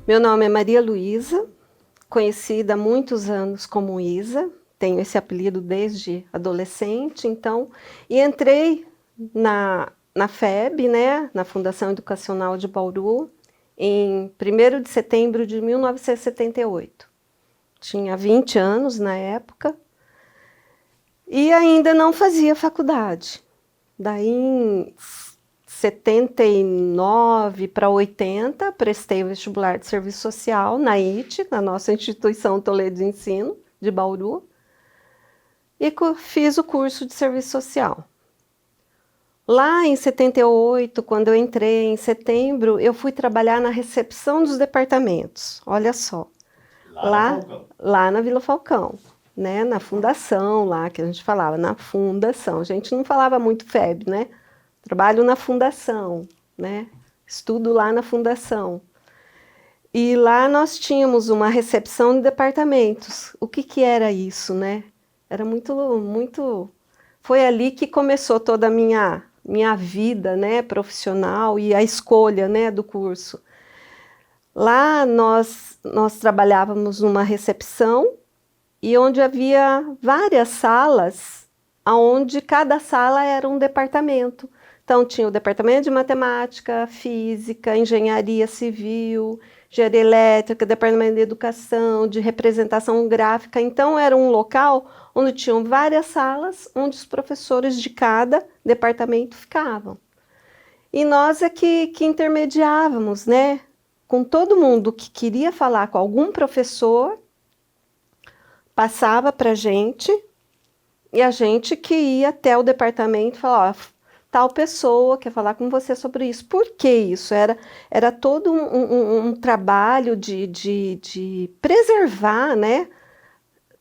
Meu nome é Maria Luísa, conhecida há muitos anos como Isa, tenho esse apelido desde adolescente, então, e entrei na FEB, né, na Fundação Educacional de Bauru, em 1º de setembro de 1978. Tinha 20 anos na época e ainda não fazia faculdade. Daí, em 79 para 80, prestei o vestibular de serviço social na IT, na nossa instituição Toledo de Ensino, de Bauru, e fiz o curso de serviço social. Lá em 78, quando eu entrei em setembro, eu fui trabalhar na recepção dos departamentos, olha só. Lá na Vila Falcão, né, na fundação lá que a gente falava, na fundação. A gente não falava muito FEB, né? Trabalho na fundação, né? Estudo lá na fundação. E lá nós tínhamos uma recepção de departamentos. O que que era isso, né? Era muito... Foi ali que começou toda a minha vida, né, profissional e a escolha, né, do curso. Lá nós trabalhávamos numa recepção e onde havia várias salas, onde cada sala era um departamento. Então tinha o departamento de matemática, física, engenharia civil, engenharia elétrica, departamento de educação, de representação gráfica. Então era um local onde tinham várias salas, onde os professores de cada departamento ficavam. E nós é que intermediávamos, né? Com todo mundo que queria falar com algum professor, passava para a gente, e a gente que ia até o departamento e falava, ó, tal pessoa quer falar com você sobre isso. Por que isso? Era todo um trabalho de preservar, né?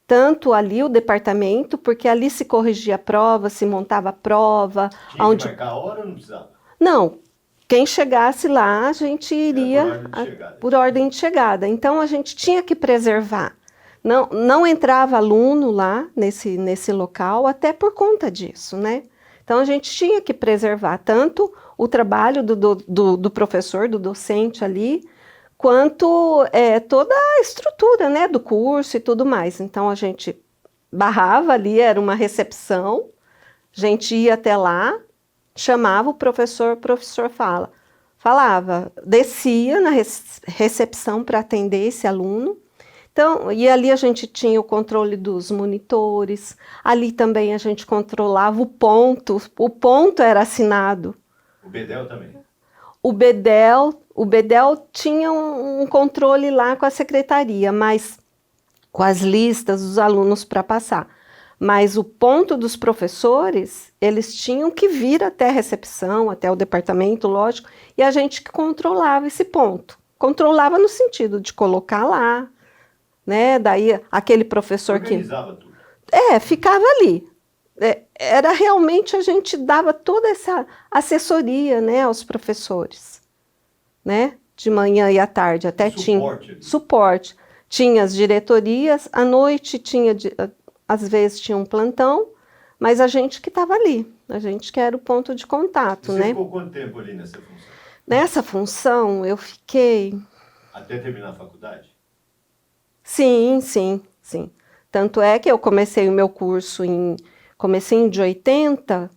Tanto ali o departamento, porque ali se corrigia a prova, se montava a prova. Tinha que marcar a hora ou não precisava? Não, quem chegasse lá, a gente iria por ordem de chegada. Então, a gente tinha que preservar. Não entrava aluno lá nesse local, até por conta disso, né? Então, a gente tinha que preservar tanto o trabalho do professor, do docente ali, quanto toda a estrutura, né, do curso e tudo mais. Então, a gente barrava ali, era uma recepção, a gente ia até lá, chamava o professor falava, descia na recepção para atender esse aluno. Então, e ali a gente tinha o controle dos monitores, ali também a gente controlava o ponto era assinado. O Bedel também? O Bedel tinha um controle lá com a secretaria, mas com as listas dos alunos para passar. Mas o ponto dos professores, eles tinham que vir até a recepção, até o departamento, lógico, e a gente que controlava esse ponto. Controlava no sentido de colocar lá, né? Daí aquele professor organizava tudo. Ficava ali. Era realmente, a gente dava toda essa assessoria, né, aos professores, né? De manhã e à tarde, até tinha suporte. Tinha as diretorias, à noite tinha, às vezes tinha um plantão, mas a gente que estava ali, a gente que era o ponto de contato, Você né? ficou quanto tempo ali nessa função? Nessa função eu fiquei... Até terminar a faculdade? Sim. Tanto é que eu comecei o meu curso em comecinho de 80,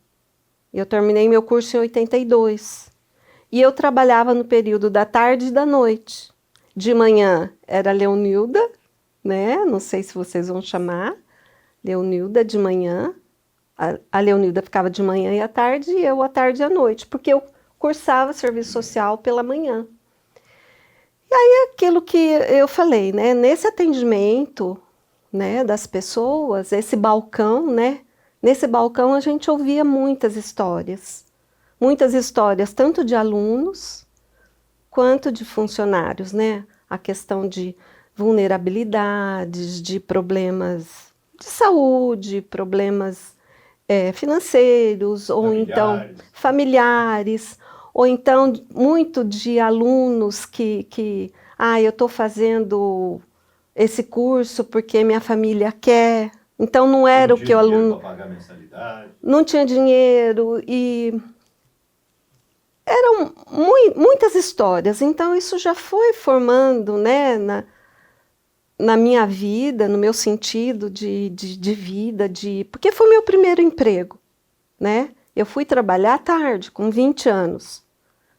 eu terminei meu curso em 82. E eu trabalhava no período da tarde e da noite. De manhã era Leonilda, né? Não sei se vocês vão chamar. Leonilda de manhã. A Leonilda ficava de manhã e à tarde, e eu à tarde e à noite, porque eu cursava serviço social pela manhã. E aí aquilo que eu falei, né? Nesse atendimento, né, das pessoas, esse balcão, né? Nesse balcão a gente ouvia muitas histórias, tanto de alunos quanto de funcionários, né? A questão de vulnerabilidades, de problemas de saúde, problemas financeiros, ou então familiares, ou então muito de alunos que eu estou fazendo esse curso porque minha família quer. Então não era o que o aluno... Para pagar mensalidade. Não tinha dinheiro e eram muitas histórias, então isso já foi formando, né, na minha vida, no meu sentido de vida, porque foi meu primeiro emprego, né? Eu fui trabalhar tarde, com 20 anos,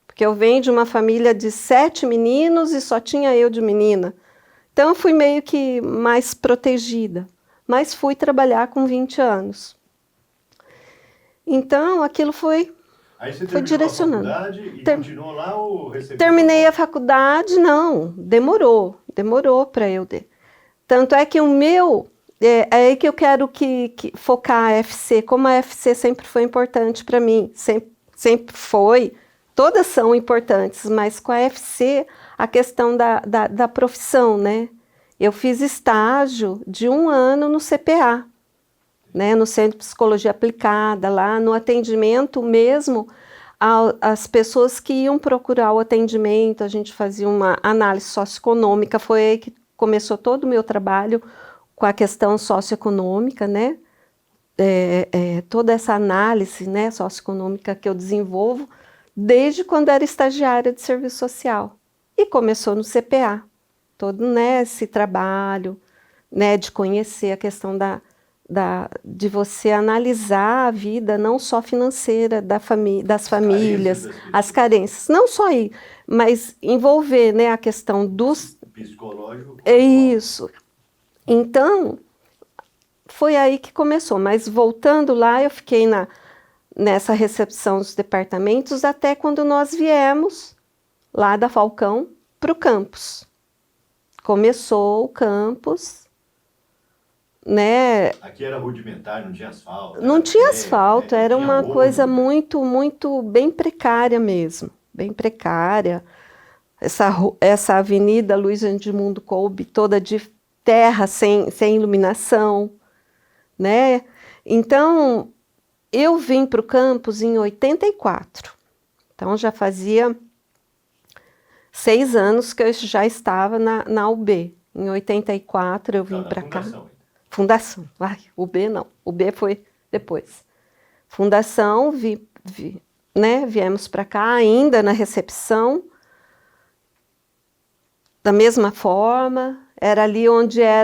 porque eu venho de uma família de 7 meninos e só tinha eu de menina. Então eu fui meio que mais protegida, mas fui trabalhar com 20 anos. Então aquilo foi Aí você foi terminou a direcionando. faculdade e continuou lá ou recebeu Terminei a proposta? faculdade, não, demorou para eu ter. Tanto é que o meu, é aí que eu quero focar a FC, como a FC sempre foi importante para mim, sempre foi, todas são importantes, mas com a FC, a questão da profissão, né? Eu fiz estágio de 1 ano no CPA, né, no Centro de Psicologia Aplicada, lá no atendimento mesmo, as pessoas que iam procurar o atendimento, a gente fazia uma análise socioeconômica, foi aí que começou todo o meu trabalho com a questão socioeconômica, né, toda essa análise, né, socioeconômica que eu desenvolvo desde quando era estagiária de serviço social, e começou no CPA, todo, né, esse trabalho, né, de conhecer a questão de você analisar a vida não só financeira das famílias, as carências, não só aí, mas envolver, né, a questão dos... Psicológico. É isso. Então, foi aí que começou, mas voltando lá, eu fiquei nessa recepção dos departamentos até quando nós viemos lá da Falcão para o campus. Começou o campus, né? Aqui era rudimentar, não tinha asfalto. Não tinha asfalto, era uma coisa né? muito bem precária mesmo, bem precária. Essa avenida Luiz Edmundo Coube, toda de terra, sem iluminação, né? Então, eu vim para o campus em 84. Então, já fazia 6 anos que eu já estava na UB. Em 84 eu vim para cá. Fundação, UB não, UB foi depois. Fundação, né, viemos para cá ainda na recepção, da mesma forma, era ali onde é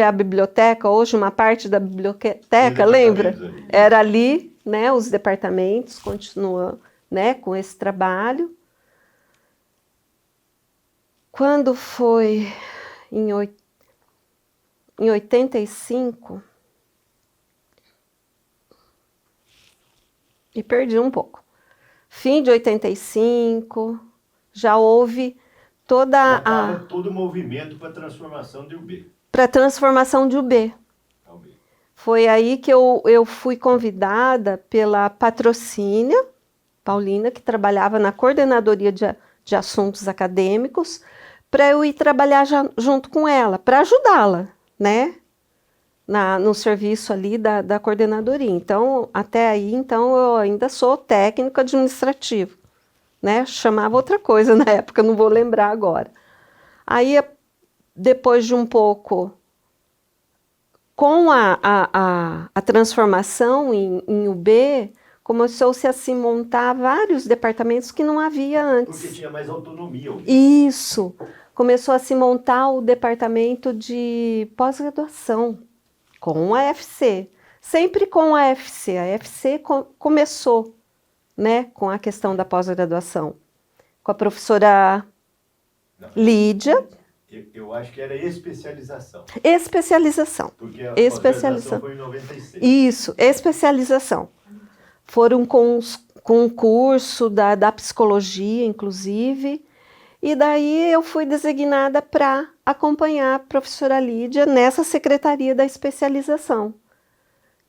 a biblioteca, hoje uma parte da biblioteca, lembra? Era ali, né, os departamentos, continuam, né, com esse trabalho. Quando foi em 85, e perdi um pouco. Fim de 85, já houve todo o movimento para a transformação de UB. Para a transformação de UB. Foi aí que eu fui convidada pela Patrocínio Paulina, que trabalhava na coordenadoria de assuntos acadêmicos, para eu ir trabalhar junto com ela, para ajudá-la, né? No serviço ali da coordenadoria. Então, até aí, então, eu ainda sou técnico administrativo, né? Chamava outra coisa na época, não vou lembrar agora. Aí, depois de um pouco, com a transformação em UB, começou-se a se montar vários departamentos que não havia antes. Porque tinha mais autonomia. Isso. Começou a se montar o departamento de pós-graduação, com a FC. Sempre com a FC. A FC começou, né, com a questão da pós-graduação. Com a professora Lídia. Eu acho que era especialização. Especialização. Porque a pós-graduação foi em 96. Isso, especialização. Foram com o curso da psicologia, inclusive, e daí eu fui designada para acompanhar a professora Lídia nessa secretaria da especialização.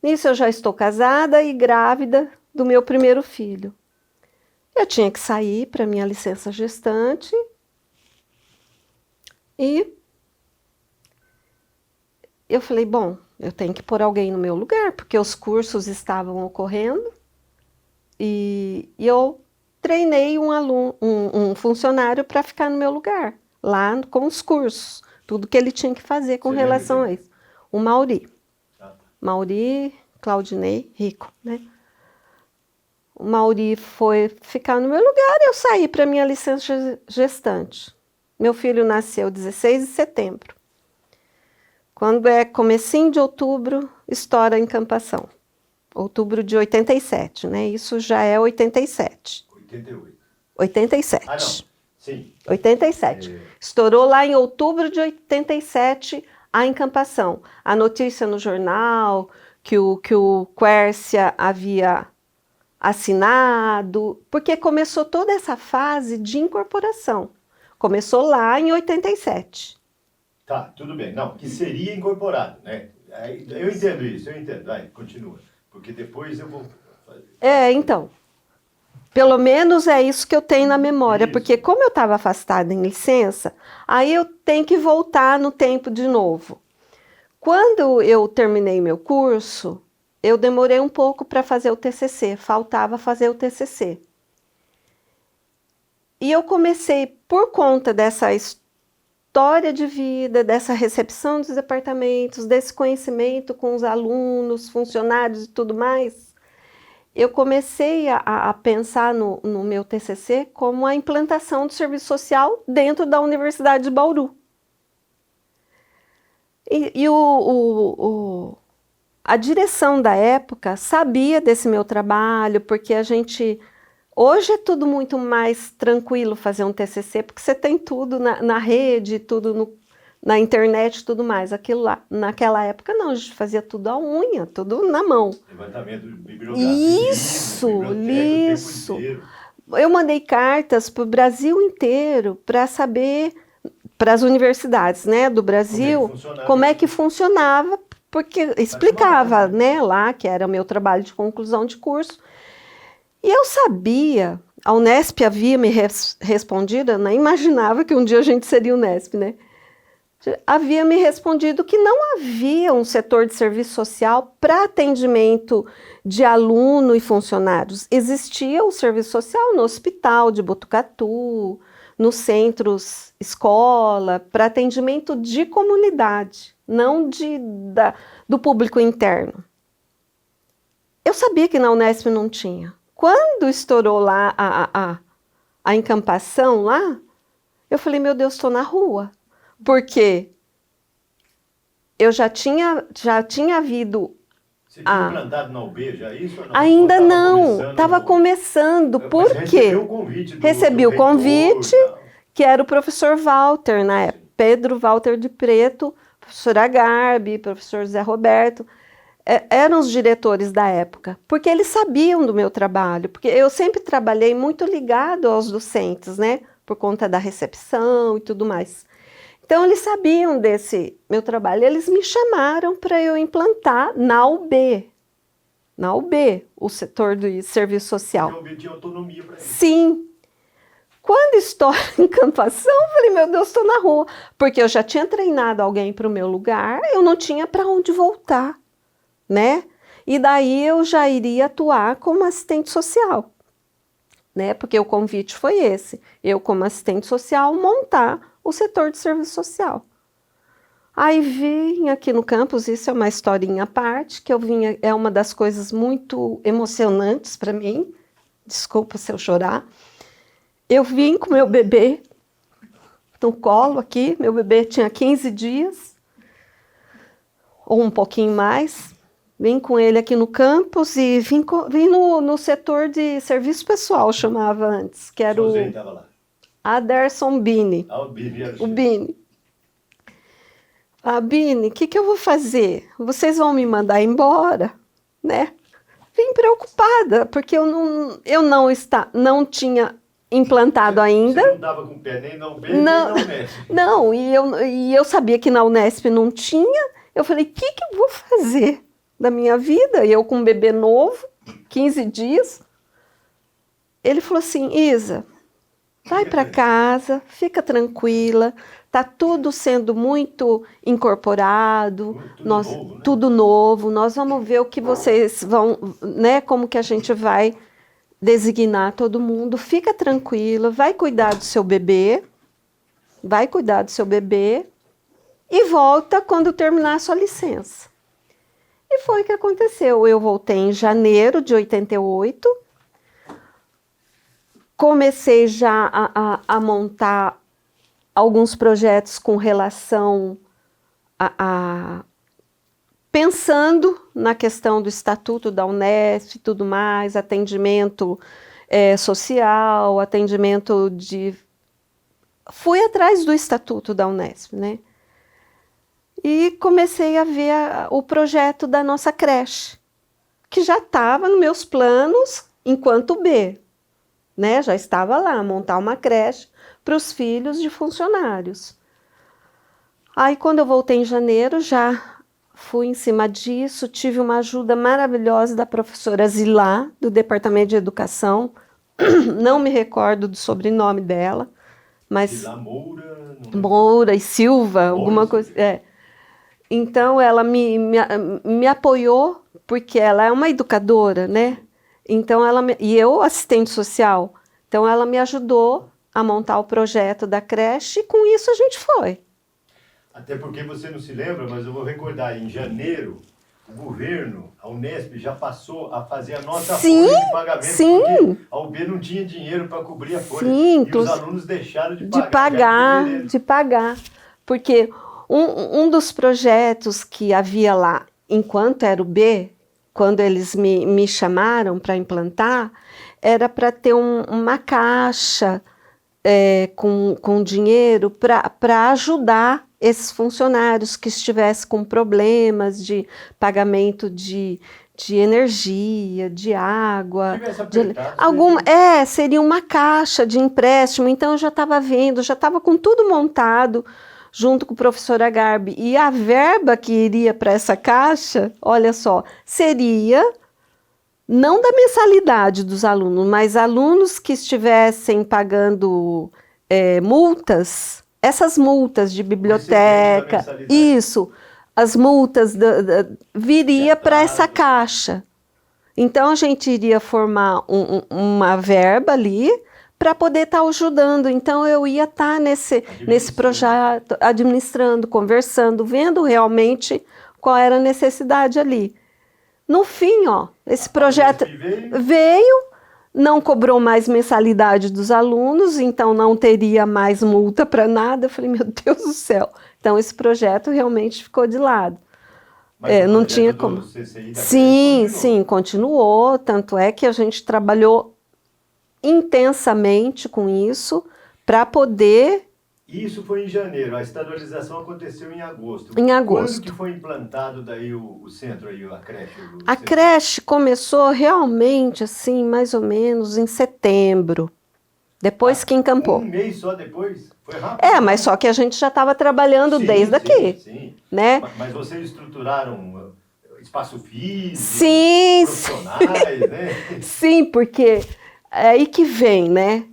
Nisso eu já estou casada e grávida do meu primeiro filho. Eu tinha que sair para minha licença gestante e eu falei, bom, eu tenho que pôr alguém no meu lugar, porque os cursos estavam ocorrendo e eu treinei um funcionário para ficar no meu lugar, lá com os cursos, tudo que ele tinha que fazer com relação a isso. O o Mauri. Ah, tá. Mauri, Claudinei, Rico, né? o Mauri foi ficar no meu lugar e eu saí para minha licença gestante. Meu filho nasceu 16 de setembro. Quando é comecinho de outubro, estoura a incampação. Outubro de 87, né? Isso já é 87. 88. 87. Ah, não. Sim. 87. Estourou lá em outubro de 87 a incampação. A notícia no jornal que o Quércia havia assinado, porque começou toda essa fase de incorporação. Começou lá em 87. Tá, tudo bem. Não, que seria incorporado, né? Eu entendo isso, eu entendo. Vai, continua. Porque depois eu vou fazer. Então. Pelo menos é isso que eu tenho na memória, Isso. porque como eu estava afastada em licença, aí eu tenho que voltar no tempo de novo. Quando eu terminei meu curso, eu demorei um pouco para fazer o TCC, faltava fazer o TCC. E eu comecei, por conta dessa história de vida, dessa recepção dos departamentos, desse conhecimento com os alunos, funcionários e tudo mais, eu comecei a pensar no meu TCC como a implantação do serviço social dentro da Universidade de Bauru. E a direção da época sabia desse meu trabalho, porque a gente... Hoje é tudo muito mais tranquilo fazer um TCC, porque você tem tudo na rede, tudo na internet e tudo mais. Aquilo lá, naquela época não, a gente fazia tudo à unha, tudo na mão. Levantamento bibliográfico. Isso. Eu mandei cartas para o Brasil inteiro para saber, para as universidades, né, do Brasil, como é que funcionava, porque explicava, né, lá que era o meu trabalho de conclusão de curso. E eu sabia, a Unesp havia me respondido, eu nem imaginava que um dia a gente seria Unesp, né? Havia me respondido que não havia um setor de serviço social para atendimento de aluno e funcionários. Existia o serviço social no hospital de Botucatu, nos centros escola, para atendimento de comunidade, não do público interno. Eu sabia que na Unesp não tinha. Quando estourou lá a incampação lá, eu falei, meu Deus, estou na rua. Porque eu já tinha havido... Você tinha implantado na UB já isso ou não? Ainda não, estava começando. Por quê? Recebi o convite, que era o professor Walter, na época, Pedro Walter de Preto, professora Garbi, professor Zé Roberto, eram os diretores da época, porque eles sabiam do meu trabalho, porque eu sempre trabalhei muito ligado aos docentes, né, por conta da recepção e tudo mais. Então, eles sabiam desse meu trabalho, eles me chamaram para eu implantar na UB, o setor do serviço social. Porque a UB tinha autonomia para isso. Sim. Quando estoura a incampação, eu falei, meu Deus, estou na rua, porque eu já tinha treinado alguém para o meu lugar, eu não tinha para onde voltar, né? E daí eu já iria atuar como assistente social, né? Porque o convite foi esse, eu como assistente social montar o setor de serviço social. Aí vim aqui no campus, isso é uma historinha à parte, que eu vinha, é uma das coisas muito emocionantes para mim, desculpa se eu chorar. Eu vim com meu bebê no colo aqui, meu bebê tinha 15 dias, ou um pouquinho mais. Vim com ele aqui no campus e vim no setor de serviço pessoal, chamava antes, que era o Aderson Bini. Ah, o Bini. O Bini. Ah, Bini, o que eu vou fazer? Vocês vão me mandar embora, né? Vim preocupada, porque eu não tinha implantado ainda. Você não dava com o pé nem na UB, nem na Unesp. Não, e eu sabia que na Unesp não tinha. Eu falei, o que eu vou fazer da minha vida? E eu com um bebê novo, 15 dias. Ele falou assim, Isa, vai para casa, fica tranquila, tá tudo sendo muito incorporado, tudo novo, nós vamos ver o que vocês vão, né, como que a gente vai designar todo mundo, fica tranquila, vai cuidar do seu bebê e volta quando terminar a sua licença. E foi o que aconteceu, eu voltei em janeiro de 88, comecei já a montar alguns projetos com relação pensando na questão do Estatuto da Unesp e tudo mais, atendimento social, atendimento de... Fui atrás do Estatuto da Unesp, né? E comecei a ver o projeto da nossa creche, que já estava nos meus planos enquanto B, né? Já estava lá, montar uma creche para os filhos de funcionários. Aí, quando eu voltei em janeiro, já fui em cima disso, tive uma ajuda maravilhosa da professora Zilá, do Departamento de Educação, não me recordo do sobrenome dela, mas... Zilá Moura... Moura e Silva, alguma coisa... Então, ela me apoiou, porque ela é uma educadora, né? Então, e eu, assistente social, então ela me ajudou a montar o projeto da creche e com isso a gente foi. Até porque você não se lembra, mas eu vou recordar, em janeiro, o governo, a Unesp, já passou a fazer a nossa folha de pagamento, porque a UB não tinha dinheiro para cobrir a folha. Sim, e os alunos deixaram de pagar. Porque um dos projetos que havia lá, enquanto era o B, quando eles me chamaram para implantar, era para ter uma caixa com dinheiro para ajudar esses funcionários que estivessem com problemas de pagamento de energia, de água. Seria uma caixa de empréstimo. Então eu já estava vendo, já estava com tudo montado junto com o professor Agarbi. E a verba que iria para essa caixa, olha só, seria não da mensalidade dos alunos, mas alunos que estivessem pagando multas. Essas multas de biblioteca, isso, as multas viria para essa caixa. Então, a gente iria formar uma verba ali para poder estar ajudando. Então, eu ia estar nesse projeto, administrando, conversando, vendo realmente qual era a necessidade ali. No fim, esse projeto veio, não cobrou mais mensalidade dos alunos, então não teria mais multa para nada. Eu falei, meu Deus do céu. Então, esse projeto realmente ficou de lado. Mas não tinha como. Sim, continuou. Tanto é que a gente trabalhou intensamente com isso para poder... Isso foi em janeiro, a estadualização aconteceu em agosto. Em agosto. Quando que foi implantado daí o centro, aí, a creche? A creche começou realmente, assim, mais ou menos em setembro, depois que encampou. Um mês só depois? Foi rápido. Mas só que a gente já estava trabalhando desde aqui. Sim. Né? Mas vocês estruturaram espaço físico, sim, profissionais, né? Sim, porque é aí que vem, né?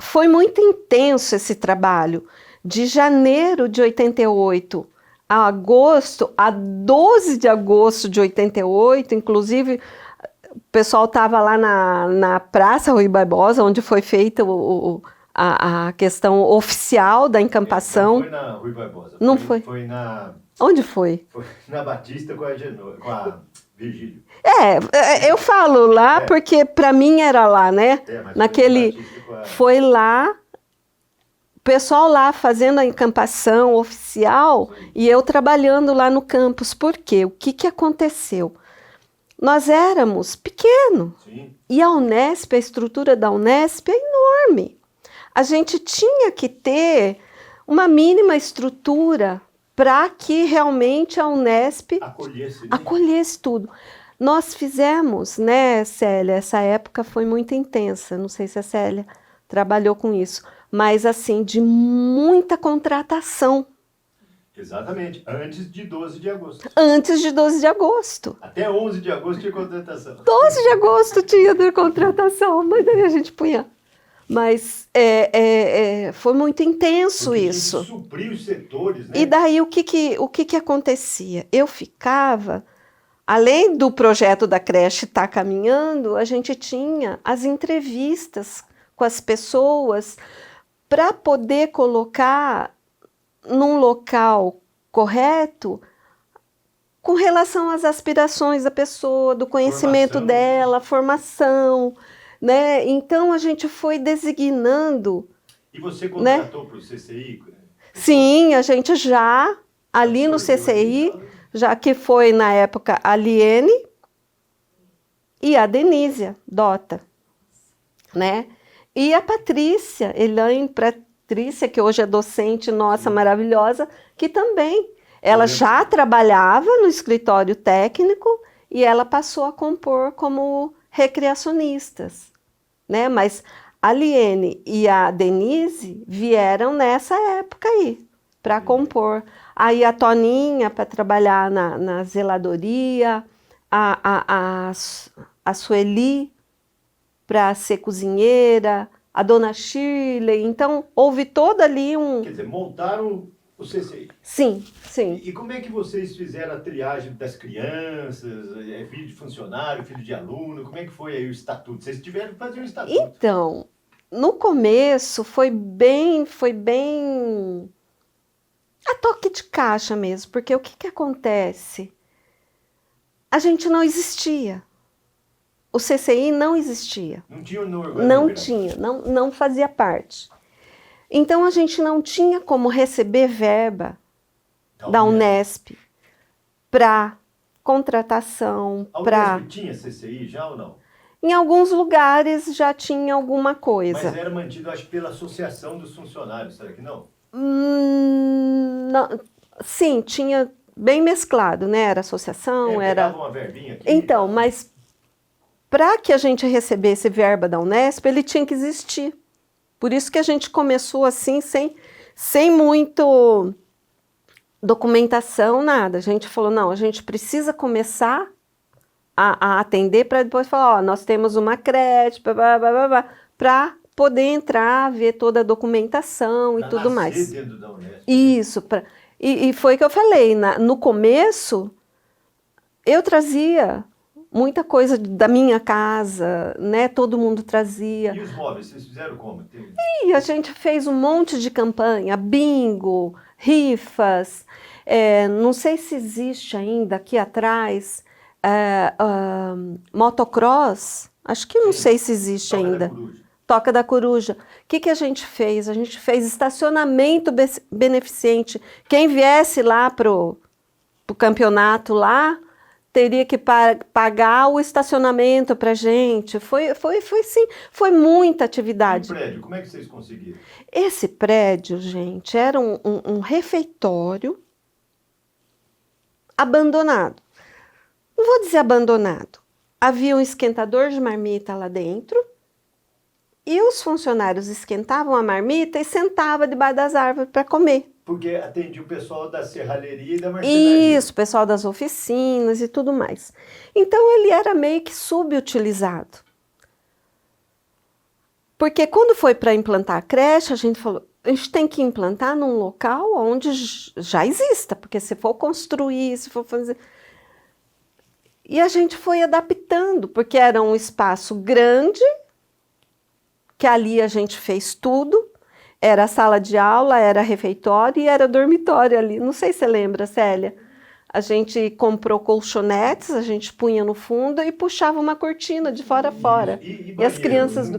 Foi muito intenso esse trabalho. De janeiro de 88 a agosto, a 12 de agosto de 88, inclusive o pessoal estava lá na Praça Rui Barbosa, onde foi feita a questão oficial da encampação. Não foi na Rui Barbosa. Não foi? Foi na... Onde foi? Foi na Batista com a Virgílio. Eu falo lá porque para mim era lá, né? Naquele... Foi lá, o pessoal lá fazendo a encampação oficial e eu trabalhando lá no campus. Por quê? O que aconteceu? Nós éramos pequenos e a Unesp, a estrutura da Unesp é enorme. A gente tinha que ter uma mínima estrutura para que realmente a Unesp acolhesse tudo. Nós fizemos, né, Célia, essa época foi muito intensa, não sei se a Célia trabalhou com isso, mas assim, de muita contratação. Exatamente, antes de 12 de agosto. Antes de 12 de agosto. Até 11 de agosto tinha contratação. 12 de agosto tinha contratação, mas daí a gente punha. Mas foi muito intenso isso. Suprir os setores, né? E daí o que acontecia? Eu ficava... Além do projeto da creche estar caminhando, a gente tinha as entrevistas com as pessoas para poder colocar num local correto com relação às aspirações da pessoa, do conhecimento dela, formação, né? Então a gente foi designando, E você né? contratou para o CCI? Sim, a gente já, ali no Absorveu ali, CCI, tá? já que foi na época a Liene e a Denísia Dota, né? E a Patrícia, Elaine Patrícia, que hoje é docente nossa Sim. maravilhosa, que também, Eu ela lembro. já trabalhava no escritório técnico e ela passou a compor como recreacionistas, né? Mas a Liene e a Denise vieram nessa época aí, para compor. Aí a Toninha para trabalhar na zeladoria, a Sueli para ser cozinheira, a dona Shirley. Então, houve todo ali um... Quer dizer, montaram o CCI. Sim, sim. E como é que vocês fizeram a triagem das crianças, filho de funcionário, filho de aluno, como é que foi aí o estatuto? Vocês tiveram que fazer um estatuto. Então, no começo foi bem a toque de caixa mesmo, porque o que que acontece? A gente não existia. O CCI não existia. Não tinha no Não organograma. tinha, não fazia parte. Então a gente não tinha como receber verba da Unesp para contratação, A para... Unesp tinha CCI já ou não? Em alguns lugares já tinha alguma coisa. Mas era mantido, acho, pela Associação dos Funcionários, será que não? Não, sim, tinha bem mesclado, né? Era associação, era... Pegava uma verbinha aqui. Então, mas para que a gente recebesse verba da Unesp, ele tinha que existir. Por isso que a gente começou assim, sem muito documentação, nada. A gente falou, não, a gente precisa começar a atender para depois falar, ó, nós temos uma creche, para poder entrar, ver toda a documentação e tudo mais. Dentro da Unesp. Isso, e foi o que eu falei, no começo eu trazia muita coisa da minha casa, né? Todo mundo trazia. E os móveis, vocês fizeram como? E a gente fez um monte de campanha, bingo, rifas, não sei se existe ainda aqui atrás, motocross, acho que não sei se existe ainda. Toca da Coruja. O que que a gente fez? A gente fez estacionamento beneficente. Quem viesse lá pro campeonato lá, teria que pagar o estacionamento para gente. Foi sim, foi muita atividade. E o prédio, como é que vocês conseguiram? Esse prédio, gente, era um refeitório abandonado. Não vou dizer abandonado. Havia um esquentador de marmita lá dentro e os funcionários esquentavam a marmita e sentavam debaixo das árvores para comer. Porque atendia o pessoal da serralheria e da marcenaria. Isso, o pessoal das oficinas e tudo mais. Então ele era meio que subutilizado. Porque quando foi para implantar a creche, a gente falou, a gente tem que implantar num local onde já exista, porque se for construir, se for fazer... E a gente foi adaptando, porque era um espaço grande, que ali a gente fez tudo, era sala de aula, era refeitório e era dormitório ali. Não sei se você lembra, Célia. A gente comprou colchonetes, a gente punha no fundo e puxava uma cortina de fora a fora. E as crianças...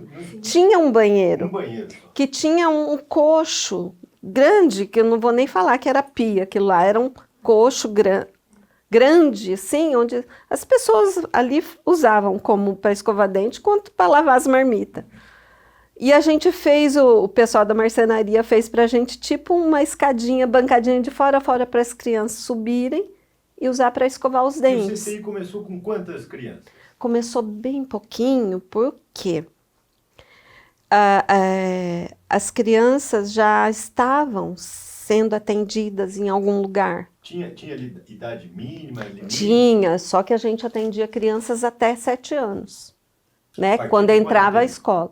Tinha um banheiro. Um banheiro. Que tinha um coxo grande, que eu não vou nem falar que era pia, aquilo lá era um coxo grande, assim, onde as pessoas ali usavam como para escovar dente, quanto para lavar as marmitas. E a gente fez, o pessoal da marcenaria fez pra gente tipo uma escadinha, bancadinha de fora a fora para as crianças subirem e usar para escovar os dentes. E o CCI começou com quantas crianças? Começou bem pouquinho, porque as crianças já estavam sendo atendidas em algum lugar. Tinha idade mínima? Limite? Tinha, só que a gente atendia crianças até 7 anos, né? Quando entrava à escola.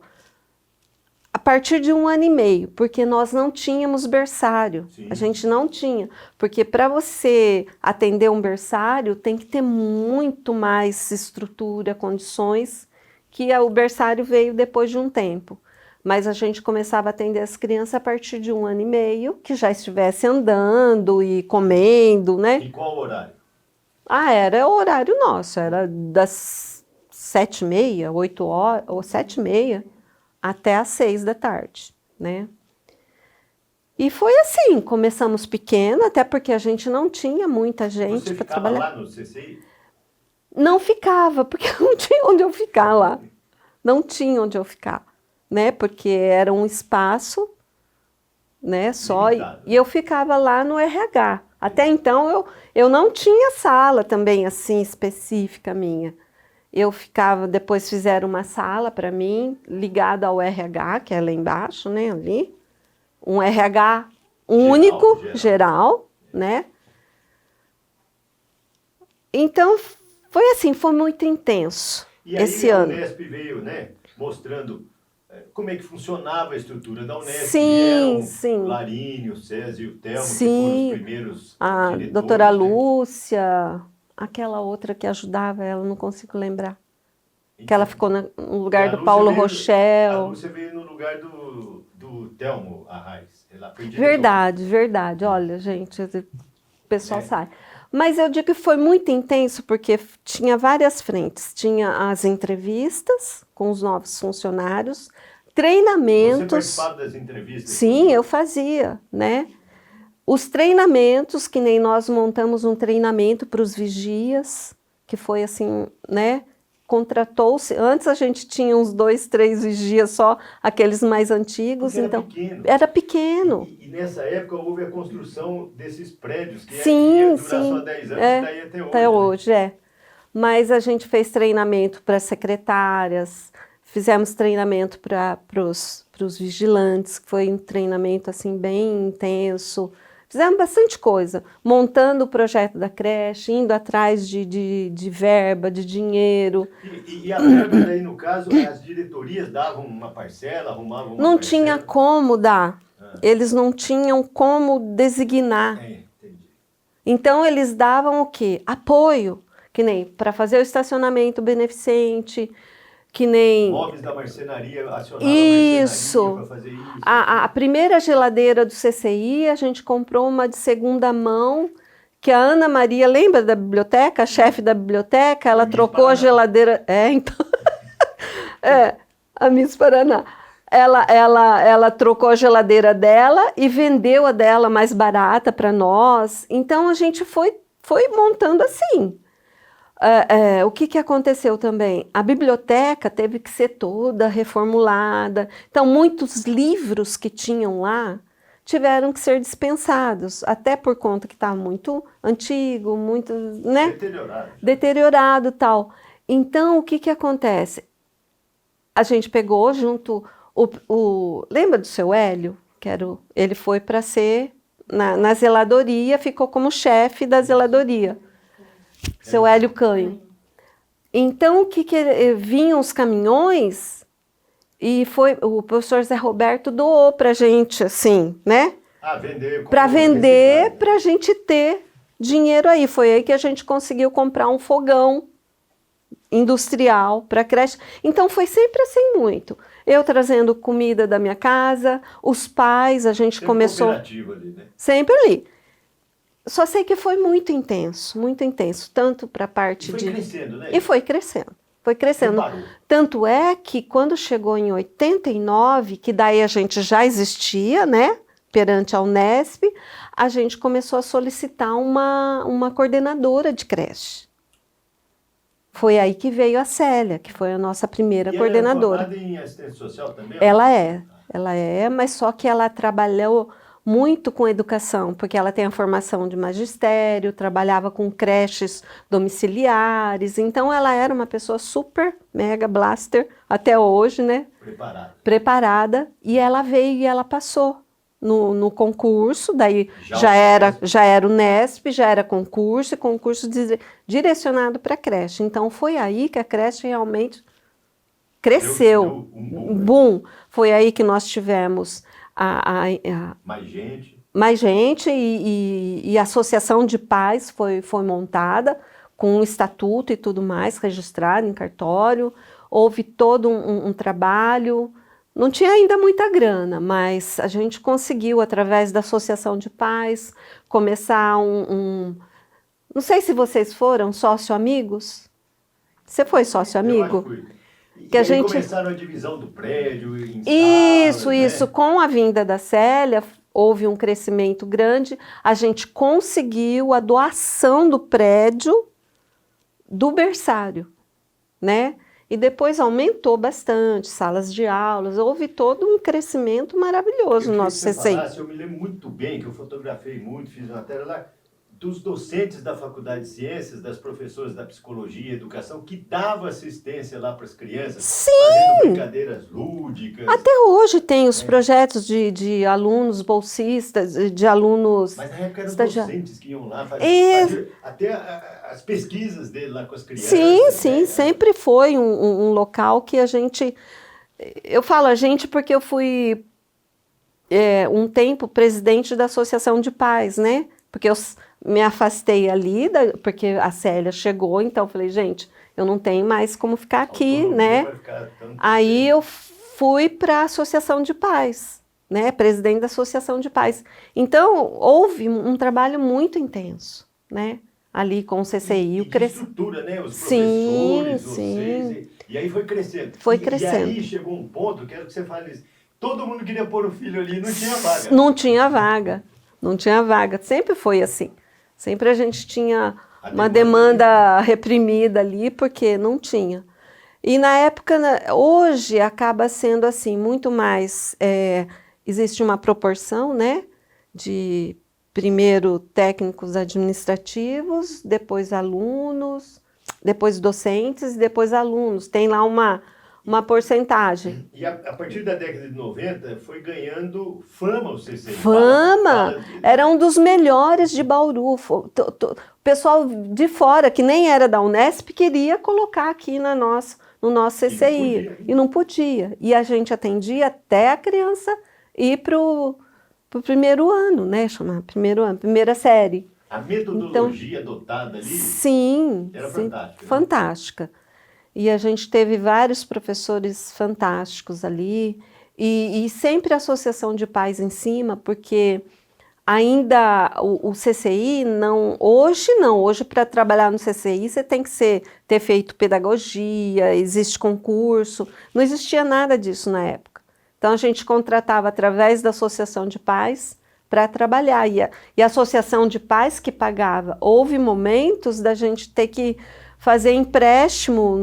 A partir de 1 ano e meio, porque nós não tínhamos berçário. Sim. A gente não tinha, porque para você atender um berçário tem que ter muito mais estrutura, condições, que o berçário veio depois de um tempo. Mas a gente começava a atender as crianças a partir de 1 ano e meio, que já estivesse andando e comendo, né? Em qual horário? Era o horário nosso, era das 7h30, 8h, ou 7h30, até às 6 da tarde, né? E foi assim, começamos pequeno, até porque a gente não tinha muita gente para trabalhar. Você ficava lá no CCI? Não ficava, porque não tinha onde eu ficar lá. Não tinha onde eu ficar, né? Porque era um espaço, né, só, e eu ficava lá no RH. Até então eu não tinha sala também assim específica minha. Eu ficava, depois fizeram uma sala para mim, ligada ao RH, que é lá embaixo, né, ali. Um RH único, geral, né? Então, foi assim, foi muito intenso esse ano. E aí a Unesp veio, né, mostrando como é que funcionava a estrutura da Unesp. Sim, sim. Larinho, César e o Telmo, sim, que foram os primeiros a diretores, doutora né? Lúcia, aquela outra que ajudava ela, não consigo lembrar. Que ela ficou no lugar do Paulo Rochel. A Lúcia veio no lugar do Telmo Arraes. Ela foi diretora. Verdade, verdade. Olha, gente, o pessoal sabe. Mas eu digo que foi muito intenso porque tinha várias frentes. Tinha as entrevistas com os novos funcionários, treinamentos. Você participava das entrevistas? Sim, eu fazia, né? Os treinamentos, que nem nós montamos um treinamento para os vigias, que foi assim, né? Contratou-se. Antes a gente tinha uns 2, 3 vigias só, aqueles mais antigos. Porque então pequeno. Era pequeno. E nessa época houve a construção desses prédios, que sim, ia durar sim. só 10 anos, e daí até hoje. Até hoje, né? Mas a gente fez treinamento para secretárias, fizemos treinamento para os vigilantes, que foi um treinamento assim bem intenso. Fizemos bastante coisa, montando o projeto da creche, indo atrás de verba, de dinheiro. E a verba daí, no caso, as diretorias davam uma parcela, arrumavam uma Não parcela? tinha como dar, eles não tinham como designar. Entendi. Então eles davam o quê? Apoio, que nem para fazer o estacionamento beneficente, que nem... Móveis da marcenaria, acionavam a marcenaria para fazer isso. A primeira geladeira do CCI, a gente comprou uma de segunda mão, que a Ana Maria, lembra da biblioteca? A chefe da biblioteca, ela trocou a geladeira... então... a Miss Paraná. Ela trocou a geladeira dela e vendeu a dela mais barata para nós. Então, a gente foi montando assim. O que aconteceu também? A biblioteca teve que ser toda reformulada. Então, muitos livros que tinham lá tiveram que ser dispensados, até por conta que estava muito antigo, muito, né? Deteriorado e tal. Então, o que acontece? A gente pegou junto... lembra do seu Hélio? Ele foi para ser na zeladoria, ficou como chefe da zeladoria. Seu Hélio Canho. Então, vinham os caminhões e o professor Zé Roberto doou para a gente, assim, né? Para vender, para a gente ter dinheiro aí. Foi aí que a gente conseguiu comprar um fogão industrial para a creche. Então, foi sempre assim muito. Eu trazendo comida da minha casa, os pais, a gente começou... Cooperativo ali, né? Sempre ali. Só sei que foi muito intenso, tanto para a parte de... crescendo, né? E foi crescendo, foi crescendo. Tanto é que quando chegou em 89, que daí a gente já existia, né, perante a Unesp, a gente começou a solicitar uma coordenadora de creche. Foi aí que veio a Célia, que foi a nossa primeira coordenadora. Ela é formada em assistência social também? Ela é, mas só que ela trabalhou muito com educação, porque ela tem a formação de magistério, trabalhava com creches domiciliares, então ela era uma pessoa super, mega blaster, até hoje, né? Preparada, e ela veio e ela passou no concurso, daí já era o Unesp, já era concurso, e concurso direcionado para a creche. Então foi aí que a creche realmente cresceu, um boom. Foi aí que nós tivemos mais gente e a associação de pais foi montada com um estatuto e tudo mais, registrado em cartório. Houve todo um trabalho, não tinha ainda muita grana, mas a gente conseguiu, através da associação de pais, começar não sei se vocês foram sócio-amigos. Você foi sócio amigo? Eu fui. Que a aí gente... começaram a divisão do prédio em Isso, salas, isso. né? Com a vinda da Célia, houve um crescimento grande. A gente conseguiu a doação do prédio do berçário, né? E depois aumentou bastante, salas de aulas, houve todo um crescimento maravilhoso no nosso CCI. Eu me lembro muito bem que eu fotografei muito, fiz matéria lá, dos docentes da Faculdade de Ciências, das professoras da Psicologia e Educação, que davam assistência lá para as crianças, Sim! fazendo brincadeiras lúdicas. Até hoje tem os projetos de alunos bolsistas, de alunos... Mas na época eram estagiários. docentes que iam lá fazer até as pesquisas dele lá com as crianças. Sim, sim, né? sempre foi um local que a gente... Eu falo a gente porque eu fui um tempo presidente da Associação de Pais, né? Porque eu me afastei ali, porque a Célia chegou, então eu falei, gente, eu não tenho mais como ficar aqui, né? Aí eu fui para a Associação de Pais, né? Presidente da Associação de Pais. Então, houve um trabalho muito intenso, né? Ali com o CCI. E de estrutura, né? Os professores, vocês. E aí foi crescendo. Foi crescendo. E aí chegou um ponto, quero que você fale isso. Todo mundo queria pôr o filho ali, não tinha vaga. Não tinha vaga. Não tinha vaga. Sempre foi assim. Sempre a gente tinha uma demanda reprimida ali, porque não tinha. E na época, hoje acaba sendo assim, muito mais, existe uma proporção, né, de primeiro técnicos administrativos, depois alunos, depois docentes e depois alunos. Tem lá uma porcentagem. E a partir da década de 90 foi ganhando fama o CCI. Fama! Era um dos melhores de Bauru. O pessoal de fora, que nem era da Unesp, queria colocar aqui no nosso CCI. E não podia. E a gente atendia até a criança ir para o primeiro ano, né? Chamar primeiro ano, primeira série. A metodologia adotada ali era fantástica. Fantástica. E a gente teve vários professores fantásticos ali, e sempre a Associação de Pais em cima, porque ainda o CCI hoje para trabalhar no CCI você tem que ter feito pedagogia, existe concurso, não existia nada disso na época. Então a gente contratava através da Associação de Pais para trabalhar, e a Associação de Pais que pagava. Houve momentos da gente ter que fazer empréstimo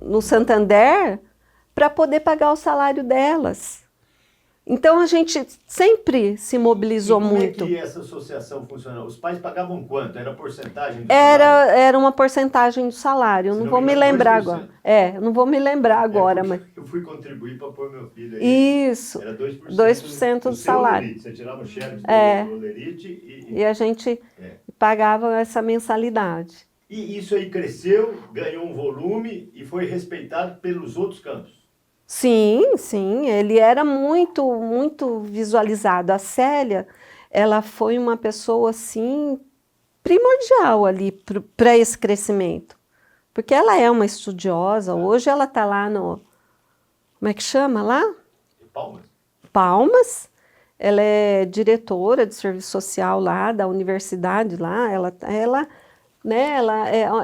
no Santander para poder pagar o salário delas. Então a gente sempre se mobilizou muito. Como é que essa associação funcionava? Os pais pagavam quanto? Era porcentagem do salário? Era uma porcentagem do salário, eu não vou me lembrar agora. Eu não vou me lembrar agora, mas... Eu fui contribuir para pôr meu filho aí. Isso. Era 2%, 2% do salário. Olerite. Você tirava o xerox do Olerite e a gente pagava essa mensalidade. E isso aí cresceu, ganhou um volume e foi respeitado pelos outros campos. Sim, sim, ele era muito, muito visualizado. A Célia, ela foi uma pessoa, assim, primordial ali para esse crescimento. Porque ela é uma estudiosa, hoje ela está lá no... Como é que chama lá? Palmas. Palmas. Ela é diretora de serviço social lá, da universidade lá, ela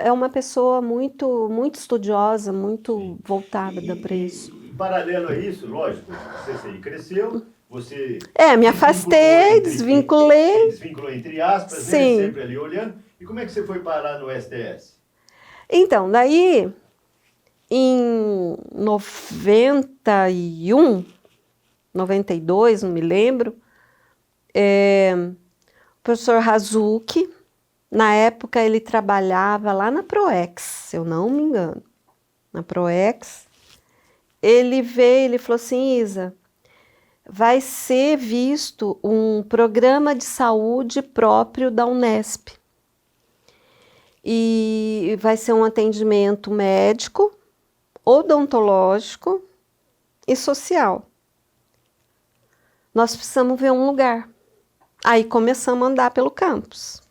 é uma pessoa muito, muito estudiosa, muito voltada para isso. Em paralelo a isso, lógico, o CCI cresceu, você... me afastei, desvinculei. Desvinculou entre aspas, Sim. né, sempre ali olhando. E como é que você foi parar no STS? Então, daí, em 91, 92, não me lembro, o professor Hazuki, na época ele trabalhava lá na Proex, se eu não me engano, na Proex. Ele veio, ele falou assim, Isa, vai ser visto um programa de saúde próprio da Unesp. E vai ser um atendimento médico, odontológico e social. Nós precisamos ver um lugar. Aí começamos a andar pelo campus.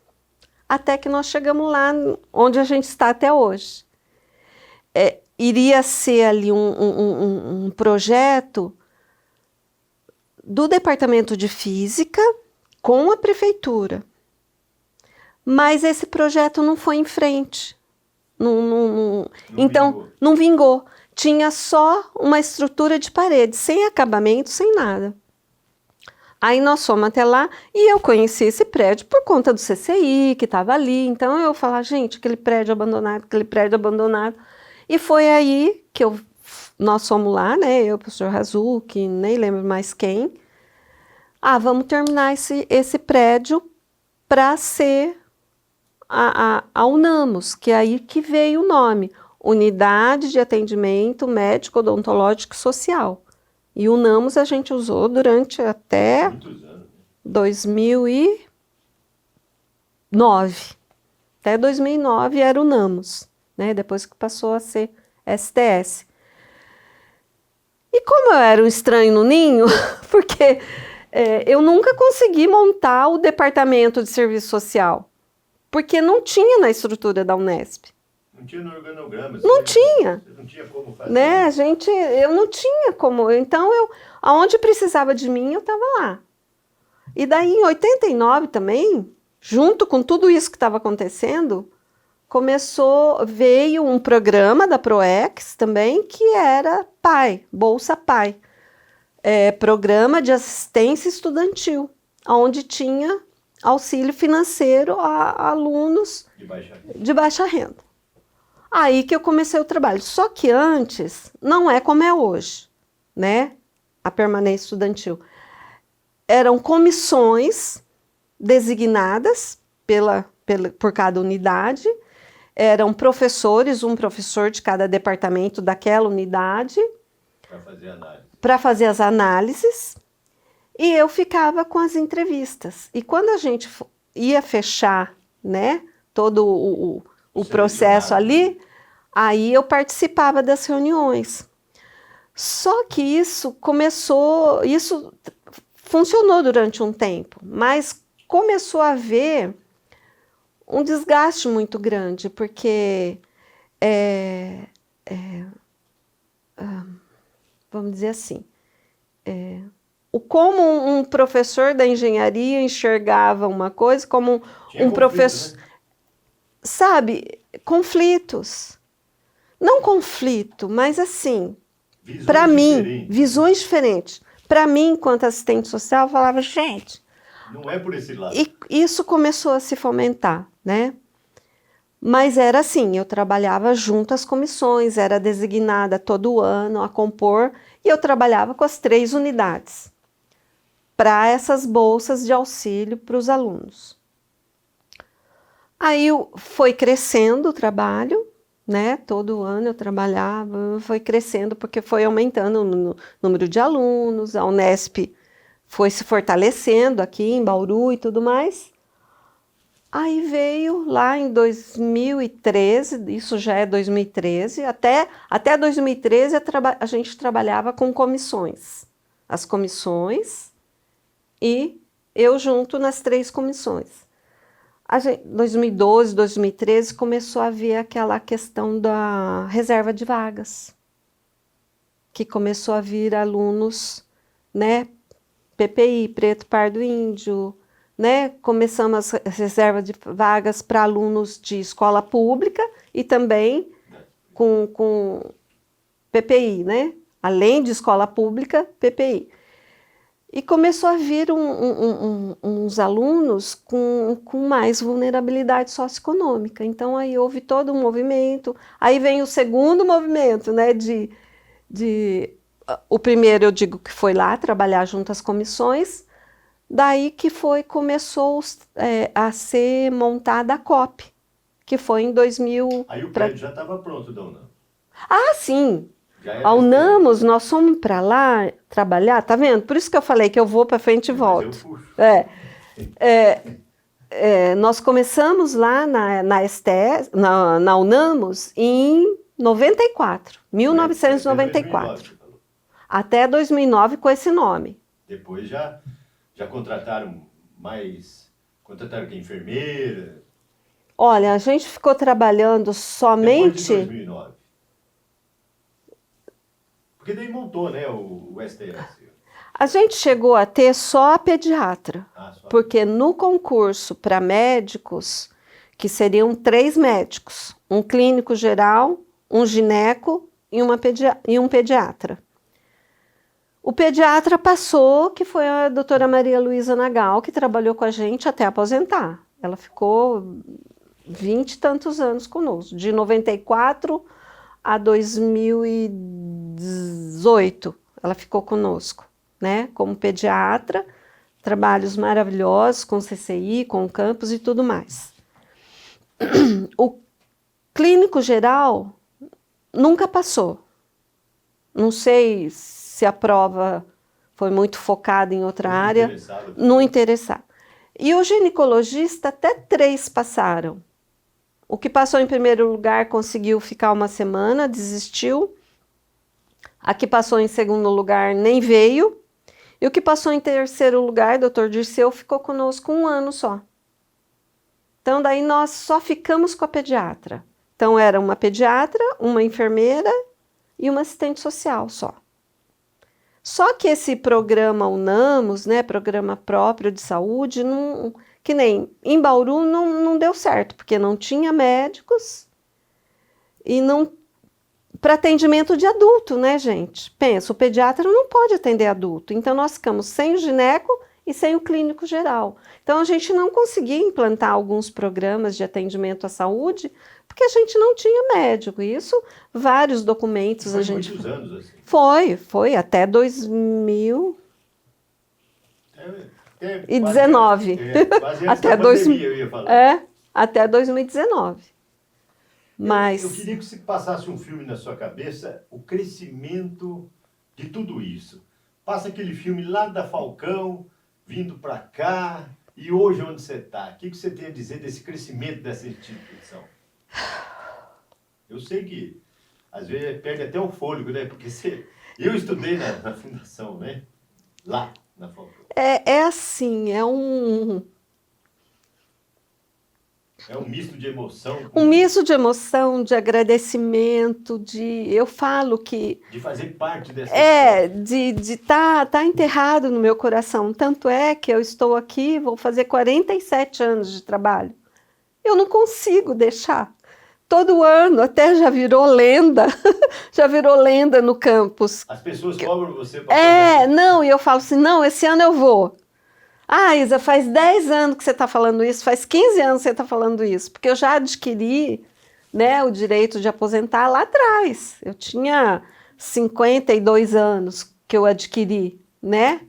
Até que nós chegamos lá onde a gente está até hoje. Iria ser ali um projeto do Departamento de Física com a Prefeitura. Mas esse projeto não foi em frente. Então, vingou. não vingou. Tinha só uma estrutura de parede, sem acabamento, sem nada. Aí nós fomos até lá e eu conheci esse prédio por conta do CCI, que estava ali. Então eu falava, gente, aquele prédio abandonado. E foi aí que nós fomos lá, né? Eu, o professor Razuki, nem lembro mais quem. Vamos terminar esse prédio para ser a UNAMOS, que é aí que veio o nome. Unidade de Atendimento Médico, Odontológico e Social. E o UNAMOS a gente usou durante até Muitos anos. 2009. Até 2009 era o UNAMOS, né? Depois que passou a ser STS. E como eu era um estranho no ninho, porque eu nunca consegui montar o departamento de serviço social, porque não tinha na estrutura da Unesp. Não tinha no organograma. Não tinha. Você não tinha como fazer. Né? Eu não tinha como. Então, aonde precisava de mim, eu estava lá. E daí, em 89 também, junto com tudo isso que estava acontecendo, veio um programa da PROEX também, que era PAI, Bolsa PAI. Programa de Assistência Estudantil, onde tinha auxílio financeiro a alunos de baixa renda. Aí que eu comecei o trabalho. Só que antes, não é como é hoje, né? A permanência estudantil. Eram comissões designadas por cada unidade, eram professores, um professor de cada departamento daquela unidade, para fazer as análises, e eu ficava com as entrevistas. E quando a gente ia fechar, né, todo o processo ali, aí eu participava das reuniões. Só que isso funcionou durante um tempo, mas começou a haver um desgaste muito grande, porque, vamos dizer assim, como um professor da engenharia enxergava uma coisa, como um professor... Né? Sabe, conflitos. Não conflito, mas assim, para mim, visões diferentes. Para mim, enquanto assistente social, eu falava, gente... Não é por esse lado. E isso começou a se fomentar, né? Mas era assim, eu trabalhava junto às comissões, era designada todo ano a compor, e eu trabalhava com as 3 unidades para essas bolsas de auxílio para os alunos. Aí foi crescendo o trabalho, né? Todo ano eu trabalhava, foi crescendo porque foi aumentando o número de alunos, a Unesp foi se fortalecendo aqui em Bauru e tudo mais. Aí veio lá em 2013, isso já é 2013, até 2013 a gente trabalhava com comissões. As comissões e eu junto nas 3 comissões. 2012, 2013 começou a haver aquela questão da reserva de vagas, que começou a vir alunos, né, PPI, Preto, Pardo, Índio, né, começamos as reservas de vagas para alunos de escola pública e também com PPI, né, além de escola pública, PPI. E começou a vir uns alunos com mais vulnerabilidade socioeconômica. Então, aí houve todo um movimento. Aí vem o segundo movimento, né? O primeiro, eu digo que foi lá trabalhar junto às comissões. Daí que começou a ser montada a COP, que foi em 2000... Aí o prédio já estava pronto, dona? Ah, sim! A UNAMOS, nós fomos para lá trabalhar, tá vendo? Por isso que eu falei que eu vou para frente e volto. Nós começamos lá na STS, na UNAMOS em 1994. Até 2009 com esse nome. Depois já contrataram que enfermeira? Olha, a gente ficou trabalhando somente... Depois de 2009. Porque daí montou, né, o STS. A gente chegou a ter só a pediatra, porque no concurso para médicos, que seriam 3 médicos, um clínico geral, um gineco e um pediatra. O pediatra passou, que foi a doutora Maria Luísa Nagal, que trabalhou com a gente até aposentar. Ela ficou 20 e tantos anos conosco, de 94 a 2018, ela ficou conosco, né, como pediatra, trabalhos maravilhosos com CCI, com campus e tudo mais. O clínico geral nunca passou. Não sei se a prova foi muito focada em outra área, não interessava. E o ginecologista, até 3 passaram. O que passou em primeiro lugar conseguiu ficar uma semana, desistiu. A que passou em segundo lugar nem veio. E o que passou em terceiro lugar, doutor Dirceu, ficou conosco 1 ano só. Então, daí nós só ficamos com a pediatra. Então, era uma pediatra, uma enfermeira e uma assistente social só. Só que esse programa UNAMOS, né, programa próprio de saúde, não, que nem em Bauru não deu certo, porque não tinha médicos e não para atendimento de adulto, né, gente? Pensa, o pediatra não pode atender adulto, então nós ficamos sem o gineco e sem o clínico geral. Então a gente não conseguia implantar alguns programas de atendimento à saúde, porque a gente não tinha médico. Isso, vários documentos foi a gente... muitos anos assim. Foi até 2019. Quase até pandemia, eu ia falar. Até 2019. Mas... Eu queria que você passasse um filme na sua cabeça, o crescimento de tudo isso. Passa aquele filme lá da Falcão, vindo para cá, e hoje onde você está? O que você tem a dizer desse crescimento dessa instituição? Eu sei que às vezes perde até o fôlego, né? Porque eu estudei na fundação, né? Lá, na Falcão. É assim, é um misto de emoção. Um misto de emoção, de agradecimento, eu falo que... De fazer parte dessa história. De tá enterrado no meu coração. Tanto é que eu estou aqui, vou fazer 47 anos de trabalho. Eu não consigo deixar. Todo ano, até já virou lenda, já virou lenda no campus. As pessoas cobram você para não, e eu falo assim, não, esse ano eu vou. Ah, Isa, faz 10 anos que você está falando isso, faz 15 anos que você está falando isso, porque eu já adquiri, né, o direito de aposentar lá atrás. Eu tinha 52 anos que eu adquiri, né?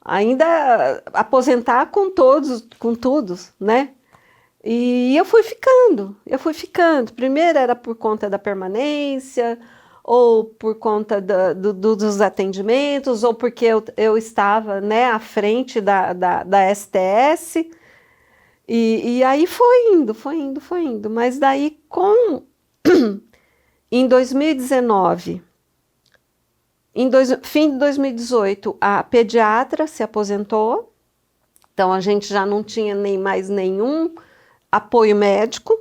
Ainda aposentar com tudo, né? E eu fui ficando. Primeiro era por conta da permanência, ou por conta dos atendimentos, ou porque eu estava, né, à frente da STS, e aí foi indo. Mas daí, em 2019, fim de 2018, a pediatra se aposentou, então a gente já não tinha mais nenhum apoio médico,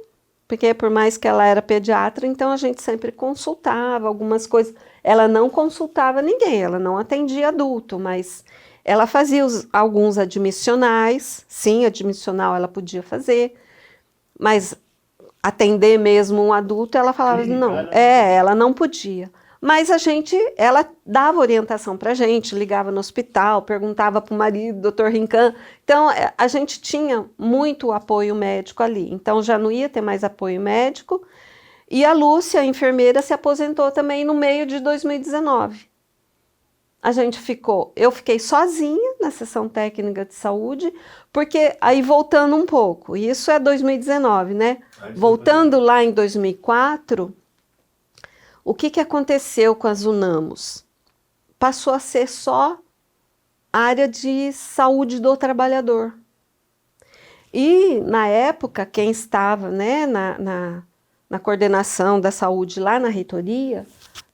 porque por mais que ela era pediatra, então a gente sempre consultava algumas coisas. Ela não consultava ninguém, ela não atendia adulto, mas ela fazia alguns admissionais, sim, admissional ela podia fazer, mas atender mesmo um adulto, ela falava, ela não podia. Mas ela dava orientação para a gente, ligava no hospital, perguntava para o marido, doutor Rincan. Então, a gente tinha muito apoio médico ali. Então, já não ia ter mais apoio médico. E a Lúcia, a enfermeira, se aposentou também no meio de 2019. Eu fiquei sozinha na sessão técnica de saúde, porque aí voltando um pouco, isso é 2019, né? Voltando lá em 2004... O que aconteceu com as UNAMOS? Passou a ser só área de saúde do trabalhador. E, na época, quem estava, né, na coordenação da saúde lá na reitoria,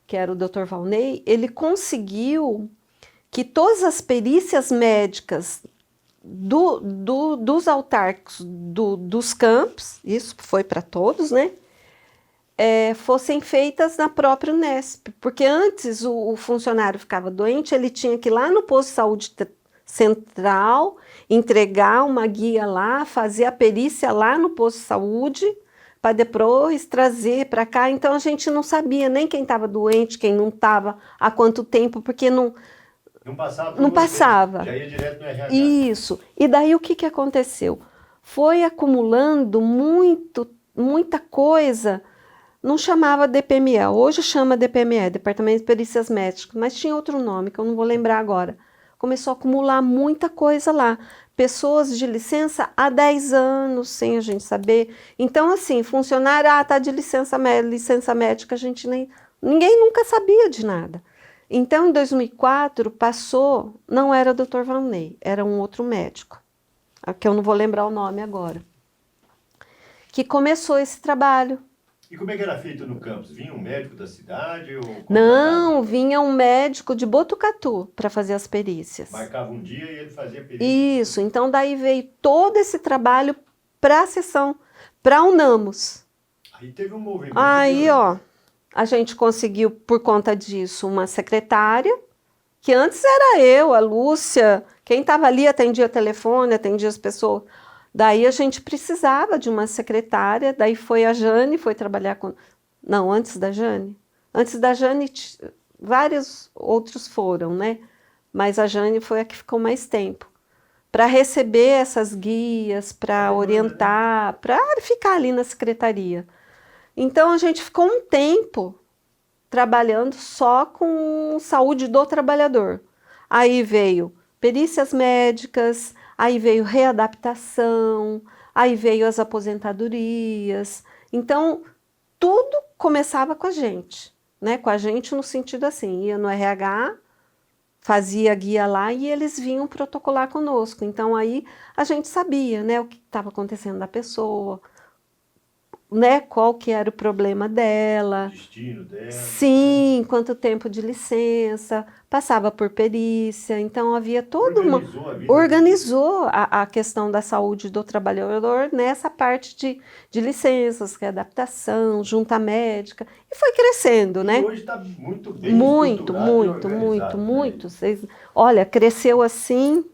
que era o Dr. Valnei, ele conseguiu que todas as perícias médicas dos autárquicos dos campos, isso foi para todos, né? Fossem feitas na própria Unesp, porque antes o funcionário ficava doente, ele tinha que ir lá no posto de saúde central, entregar uma guia lá, fazer a perícia lá no posto de saúde, para depois trazer para cá. Então a gente não sabia nem quem estava doente, quem não estava, há quanto tempo, porque não passava por não você, passava. já ia direto no RH. Isso. E daí o que aconteceu? Foi acumulando muita coisa. Não chamava DPME, hoje chama DPME, Departamento de Perícias Médicas, mas tinha outro nome que eu não vou lembrar agora. Começou a acumular muita coisa lá. Pessoas de licença há 10 anos, sem a gente saber. Então, assim, funcionário, tá de licença médica, a gente ninguém nunca sabia de nada. Então, em 2004, passou, não era o Dr. Valnei, era um outro médico, que eu não vou lembrar o nome agora, que começou esse trabalho. E como é que era feito no campus? Vinha um médico da cidade? Ou não, vinha um médico de Botucatu para fazer as perícias. Marcava um dia e ele fazia perícia? Isso, então daí veio todo esse trabalho para a sessão, para a UNAMOS. Aí teve um movimento. Aí, ó, a gente conseguiu, por conta disso, uma secretária, que antes era eu, a Lúcia, quem estava ali atendia telefone, atendia as pessoas. Daí a gente precisava de uma secretária, daí foi a Jane, foi trabalhar com... Não, antes da Jane. Antes da Jane, vários outros foram, né? Mas a Jane foi a que ficou mais tempo. Para receber essas guias, para orientar, para ficar ali na secretaria. Então a gente ficou um tempo trabalhando só com saúde do trabalhador. Aí veio perícias médicas, aí veio readaptação, aí veio as aposentadorias. Então, tudo começava com a gente, né? Com a gente no sentido assim, ia no RH, fazia guia lá e eles vinham protocolar conosco. Então, aí a gente sabia, né, o que estava acontecendo da pessoa, né, qual que era o problema dela. O destino dela. Sim, quanto tempo de licença, passava por perícia, então havia toda uma... Organizou a questão da saúde do trabalhador nessa parte de licenças, readaptação, junta médica, e foi crescendo, né? E hoje está muito bem estruturado, muito. Olha, cresceu assim...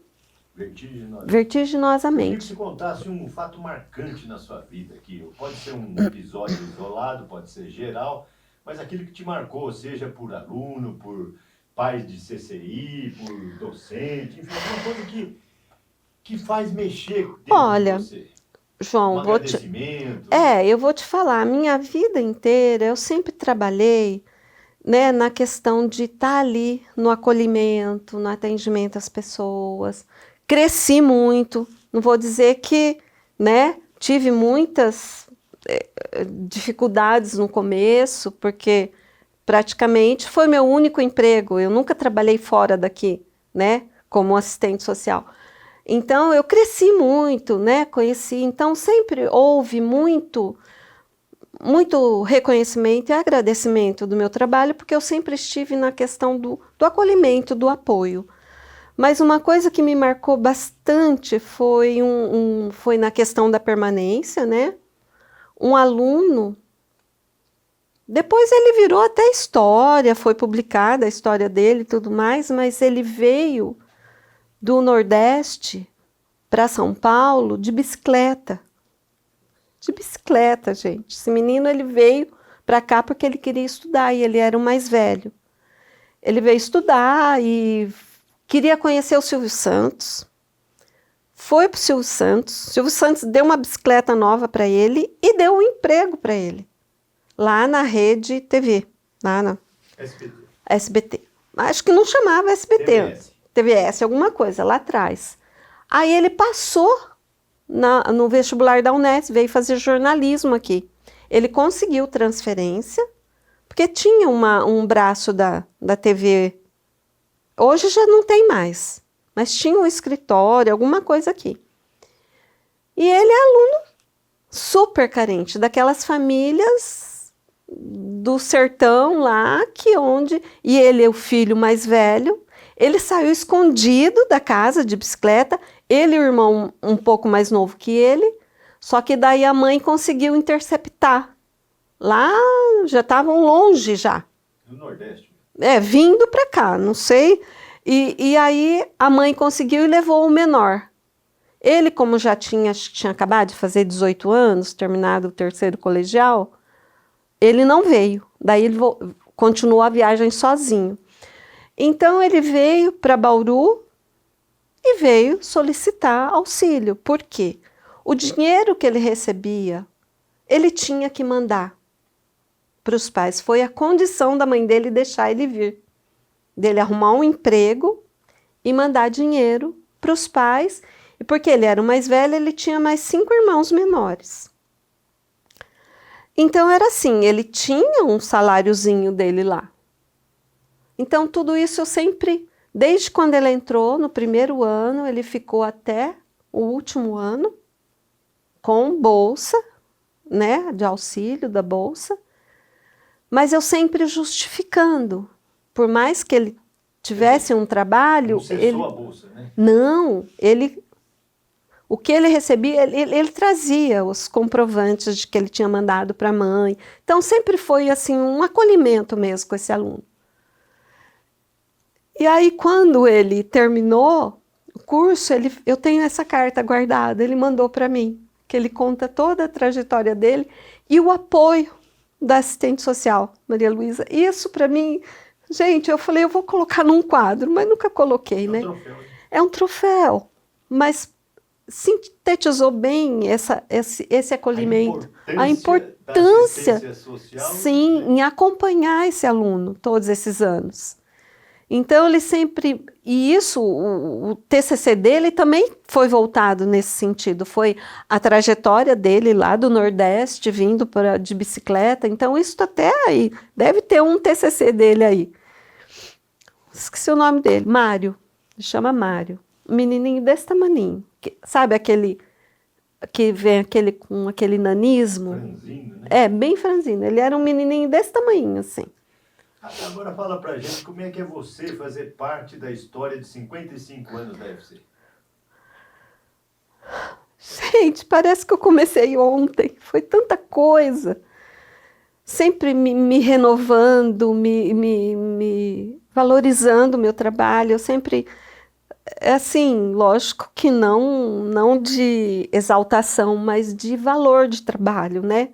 Vertiginosamente. Eu queria que você contasse um fato marcante na sua vida, que pode ser um episódio isolado, pode ser geral, mas aquilo que te marcou, seja por aluno, por pais de CCI, por docente, enfim, alguma coisa que faz mexer dentro de você. João, eu vou te falar, a minha vida inteira eu sempre trabalhei, né, na questão de estar ali no acolhimento, no atendimento às pessoas. Cresci muito, não vou dizer que, né, tive muitas dificuldades no começo, porque praticamente foi meu único emprego, eu nunca trabalhei fora daqui, né, como assistente social. Então, eu cresci muito, né, conheci, então sempre houve muito reconhecimento e agradecimento do meu trabalho, porque eu sempre estive na questão do acolhimento, do apoio. Mas uma coisa que me marcou bastante foi, foi na questão da permanência, né? Um aluno, depois ele virou até história, foi publicada a história dele e tudo mais, mas ele veio do Nordeste para São Paulo de bicicleta. De bicicleta, gente. Esse menino, ele veio para cá porque ele queria estudar e ele era o mais velho. Ele veio estudar e queria conhecer o Silvio Santos. Foi para o Silvio Santos deu uma bicicleta nova para ele e deu um emprego para ele. Lá na Rede TV, lá na SBT. Acho que não chamava SBT. TVS, alguma coisa, lá atrás. Aí ele passou no vestibular da Unesp, veio fazer jornalismo aqui. Ele conseguiu transferência, porque tinha um braço da TV. Hoje já não tem mais, mas tinha um escritório, alguma coisa aqui. E ele é aluno super carente, daquelas famílias do sertão lá, e ele é o filho mais velho. Ele saiu escondido da casa de bicicleta, ele e o irmão um pouco mais novo que ele, só que daí a mãe conseguiu interceptar. Lá já estavam longe já. No Nordeste. Vindo para cá, não sei. E aí a mãe conseguiu e levou o menor. Ele, como já tinha acabado de fazer 18 anos, terminado o terceiro colegial, ele não veio. Daí ele continuou a viagem sozinho. Então ele veio para Bauru e veio solicitar auxílio. Por quê? O dinheiro que ele recebia, ele tinha que mandar para os pais. Foi a condição da mãe dele deixar ele vir. Dele arrumar um emprego e mandar dinheiro para os pais. E porque ele era o mais velho, ele tinha mais 5 irmãos menores. Então era assim, ele tinha um saláriozinho dele lá. Então tudo isso eu sempre, desde quando ele entrou no primeiro ano, ele ficou até o último ano com bolsa, né, de auxílio da bolsa, mas eu sempre justificando, por mais que ele tivesse um trabalho, não cessou a bolsa, né? Não, o que ele recebia, ele trazia os comprovantes de que ele tinha mandado para a mãe. Então sempre foi assim um acolhimento mesmo com esse aluno. E aí quando ele terminou o curso, eu tenho essa carta guardada, ele mandou para mim, que ele conta toda a trajetória dele e o apoio da assistente social, Maria Luísa. Isso para mim, gente, eu falei, eu vou colocar num quadro, mas nunca coloquei, né? Troféu, hein? É um troféu, mas sintetizou bem esse acolhimento. A importância da assistência social, sim, né? em acompanhar esse aluno todos esses anos. Então ele sempre, e isso, o TCC dele também foi voltado nesse sentido, foi a trajetória dele lá do Nordeste, vindo de bicicleta, então isso até aí, deve ter um TCC dele aí. Esqueci o nome dele, Mário, chama Mário, um menininho desse tamaninho, sabe aquele que vem com aquele nanismo? Franzino, né? É, bem franzino, ele era um menininho desse tamanho, assim. Agora fala pra gente como é que é você fazer parte da história de 55 anos da FC. Gente, parece que eu comecei ontem, foi tanta coisa. Sempre me renovando, me valorizando o meu trabalho. Eu sempre, assim, lógico que não de exaltação, mas de valor de trabalho, né?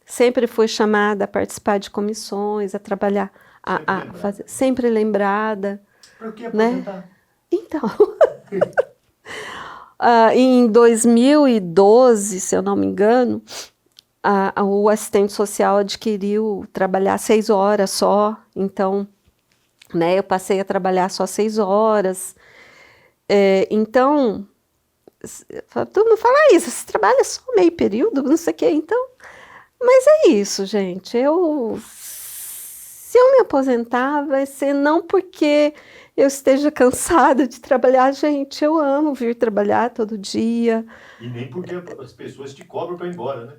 Sempre fui chamada a participar de comissões, a trabalhar, fazer, sempre lembrada. Por que aposentar? Né? Então, em 2012, se eu não me engano, o assistente social adquiriu trabalhar 6 horas só, então, né, eu passei a trabalhar só 6 horas. Então, todo mundo fala isso, você trabalha só meio período, não sei o quê, então, mas é isso, gente, se eu me aposentar, vai ser não porque eu esteja cansada de trabalhar, gente, eu amo vir trabalhar todo dia. E nem porque as pessoas te cobram para ir embora, né?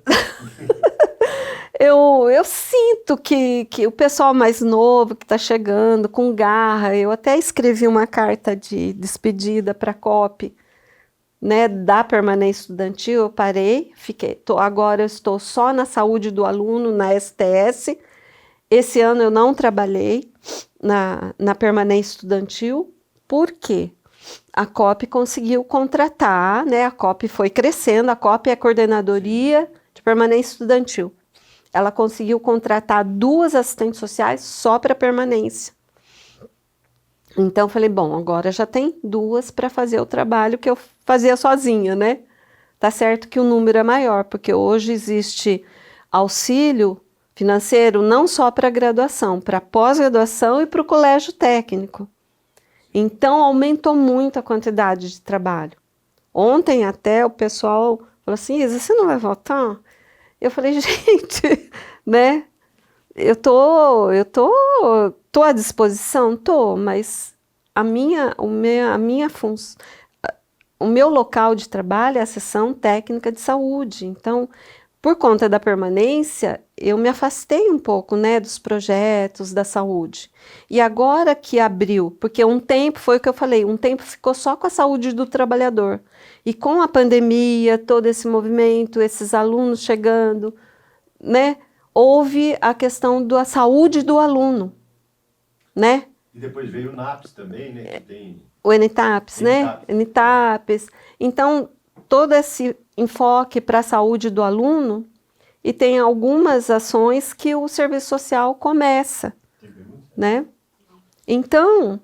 Eu sinto que o pessoal mais novo que está chegando com garra, eu até escrevi uma carta de despedida para a COP, né, da permanência estudantil, eu parei, agora eu estou só na saúde do aluno, na STS. Esse ano eu não trabalhei na permanência estudantil, porque a COP conseguiu contratar, né, a COP foi crescendo, a COP é a Coordenadoria de Permanência Estudantil. Ela conseguiu contratar 2 assistentes sociais só para permanência. Então, falei, bom, agora já tem 2 para fazer o trabalho que eu fazia sozinha, né? Tá certo que o número é maior, porque hoje existe auxílio financeiro não só para graduação, para pós-graduação e para o colégio técnico. Então, aumentou muito a quantidade de trabalho. Ontem até o pessoal falou assim, Isa, você não vai voltar? Eu falei, gente, né? Eu tô à disposição, mas o meu local de trabalho é a seção técnica de saúde. Então, por conta da permanência, eu me afastei um pouco, né, dos projetos da saúde. E agora que abriu, porque um tempo, foi o que eu falei, um tempo ficou só com a saúde do trabalhador. E com a pandemia, todo esse movimento, esses alunos chegando, né, houve a questão da saúde do aluno, né? E depois veio o NAPS também, né? Que tem... O NTAPS, né? NTAPS. Então, todo esse enfoque para a saúde do aluno e tem algumas ações que o serviço social começa, né? Então,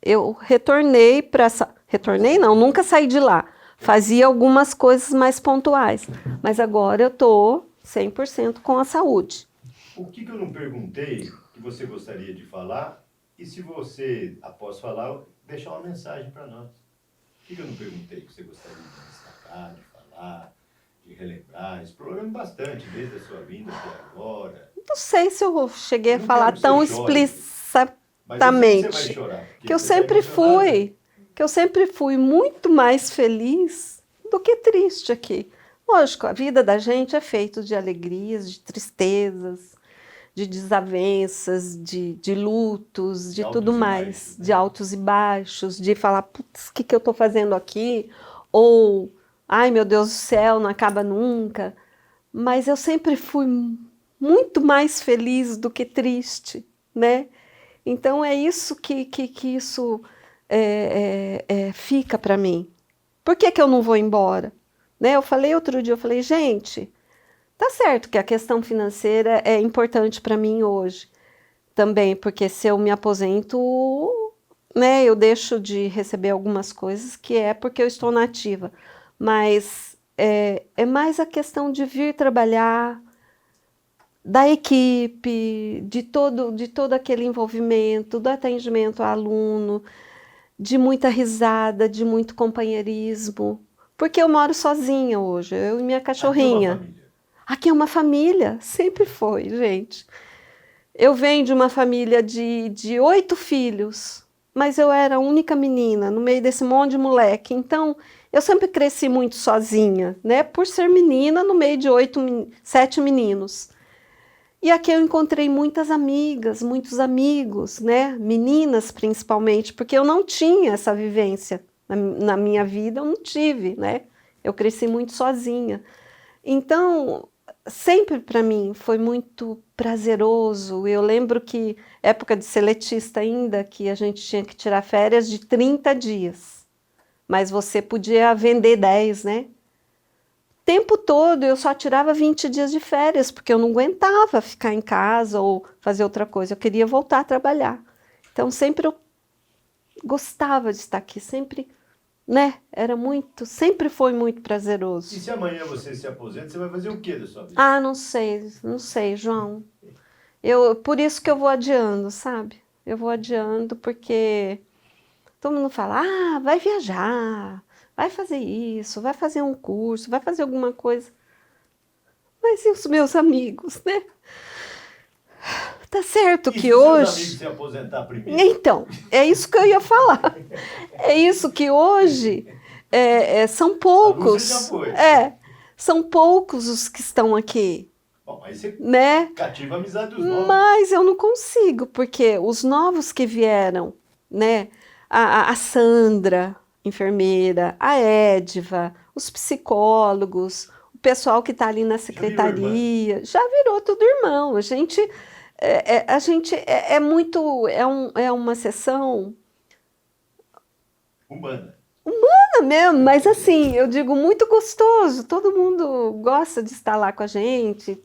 eu retornei para essa... Retornei não, nunca saí de lá. Fazia algumas coisas mais pontuais, mas agora eu estou 100% com a saúde. O que eu não perguntei que você gostaria de falar e se você, após falar, deixar uma mensagem para nós? O que eu não perguntei que você gostaria de destacar, de falar, de relembrar? Explorando bastante desde a sua vinda até agora. Não sei se eu cheguei a falar tão explicitamente. Mas eu sei que você vai chorar, que eu sempre fui muito mais feliz do que triste aqui. Lógico, a vida da gente é feita de alegrias, de tristezas, de desavenças, de lutos, de tudo mais, de altos e baixos, de falar, putz, o que eu estou fazendo aqui? Ou, ai meu Deus do céu, não acaba nunca. Mas eu sempre fui muito mais feliz do que triste, né? Então é isso que isso fica para mim. Por que eu não vou embora? Né? Eu falei outro dia, gente, tá certo que a questão financeira é importante para mim hoje também, porque se eu me aposento, né, eu deixo de receber algumas coisas que é porque eu estou na ativa. Mas é mais a questão de vir trabalhar, da equipe, de todo aquele envolvimento, do atendimento ao aluno, de muita risada, de muito companheirismo. Porque eu moro sozinha hoje, eu e minha cachorrinha. Aqui é uma família, sempre foi, gente. Eu venho de uma família de 8 filhos, mas eu era a única menina no meio desse monte de moleque. Então, eu sempre cresci muito sozinha, né? Por ser menina no meio de 7 meninos. E aqui eu encontrei muitas amigas, muitos amigos, né? Meninas principalmente, porque eu não tinha essa vivência na minha vida, eu não tive, né? Eu cresci muito sozinha. Então, sempre para mim foi muito prazeroso. Eu lembro que, época de seletista ainda, que a gente tinha que tirar férias de 30 dias. Mas você podia vender 10, né? O tempo todo eu só tirava 20 dias de férias, porque eu não aguentava ficar em casa ou fazer outra coisa. Eu queria voltar a trabalhar. Então, sempre eu gostava de estar aqui, sempre, né? Sempre foi muito prazeroso. E se amanhã você se aposenta, você vai fazer o quê da sua vida? Ah, não sei, João. Por isso que eu vou adiando, sabe? Eu vou adiando porque todo mundo fala, vai viajar, vai fazer isso, vai fazer um curso, vai fazer alguma coisa. Mas e os meus amigos, né? Tá certo que hoje... Seus amigos se aposentar primeiro? Então, é isso que eu ia falar. É isso que hoje são poucos. Você já foi. São poucos os que estão aqui. Bom, aí você né? cativa a amizade dos novos. Mas eu não consigo, porque os novos que vieram, né? A Sandra, enfermeira, a Edva, os psicólogos, o pessoal que está ali na secretaria, já virou tudo irmão. A gente é uma sessão humana mesmo, mas assim, eu digo muito gostoso, todo mundo gosta de estar lá com a gente,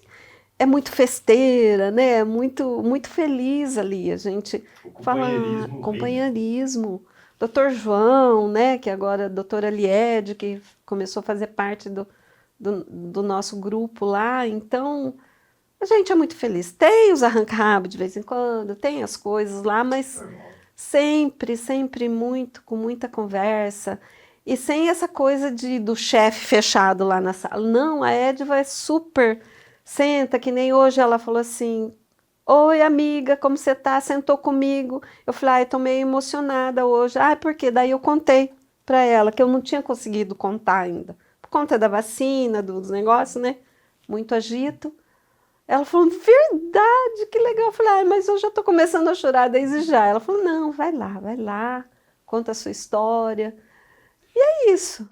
é muito festeira, né? Muito feliz ali, a gente fala companheirismo. Dr. João, né? Que agora a doutora Liede, que começou a fazer parte do nosso grupo lá, então a gente é muito feliz. Tem os arranca-rabo de vez em quando, tem as coisas lá, mas sempre com muita conversa. E sem essa coisa do chefe fechado lá na sala. Não, a Edva é super... Senta, que nem hoje ela falou assim, oi amiga, como você tá? Sentou comigo. Eu falei, estou meio emocionada hoje. Por quê? Daí eu contei para ela, que eu não tinha conseguido contar ainda. Por conta da vacina, dos negócios, né? Muito agito. Ela falou, verdade, que legal. Eu falei, mas eu já estou começando a chorar desde já. Ela falou, não, vai lá, conta a sua história. E é isso.